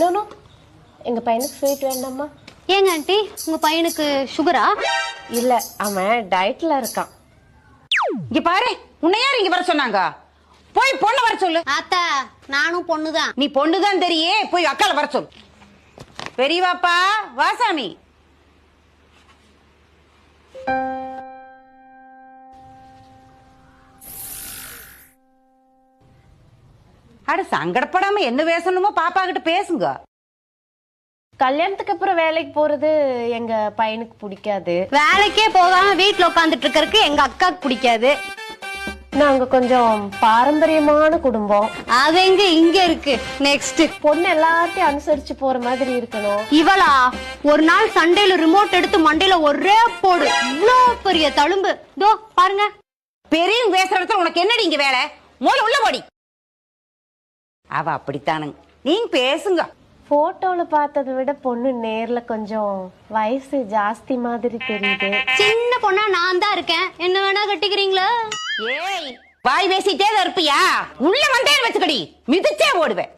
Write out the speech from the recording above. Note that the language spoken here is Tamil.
நோ எங்க பையனுக்கு ஸ்வீட் வேண்டாமா? ஏங்க ஆண்டி, உங்க பையனுக்கு சுகரா? இல்ல, அவன் டயட்ல இருக்கான். இங்க பாரு, உன்னை யார் இங்க வர சொன்னாங்க? போய் பொண்ணு வர சொல்லு. ஆத்தா, நானும் பொண்ணுதான். நீ பொண்ணுதான் தெரியே, போய் அக்கால வர சொல்லு. பெரியவாப்பா வாசாமி. அட சங்கடப்படாம என்ன பேசணுமோ பாப்பா கிட்ட பேசுங்க. கல்யாணத்துக்கு அப்புறம் வேலைக்கு போறது எங்க பையனுக்கு பிடிக்காது. வேலைக்கே போகாம வீட்டுல உட்காந்துட்டு இருக்கறதுக்கு எங்க அக்காக்கு பிடிக்காது. நாங்க கொஞ்சம் பாரம்பரியமான குடும்பம். அது எங்க இங்க இருக்கு. நெக்ஸ்ட், பொண்ணு எல்லாத்தையும் அனுசரிச்சு போற மாதிரி இருக்கணும். இவளா ஒரு நாள் சண்டையில ரிமோட் எடுத்து மண்டையில ஒரே போடு, இவ்வளோ பெரிய தழும்பு. தோ பாருங்க. பெரியவங்க பேசுற இடத்துல உனக்கு என்னடி இங்க வேலை? மூல உள்ள போடி. அவ அப்படித்தானுங்க, நீங்க பேசுங்க. போட்டோல பார்த்ததை விட பொண்ணு நேர்ல கொஞ்சம் வயசு ஜாஸ்தி மாதிரி தெரியுது. சின்ன பொண்ணா நான் தான் இருக்கேன், என்ன வேணா கட்டிக்கிறீங்களா? ஏய், வாய் பேசிட்டே தான் இருப்பியா? உள்ள வந்தே வச்சுக்கடி, மிதிச்சே ஓடுவேன்.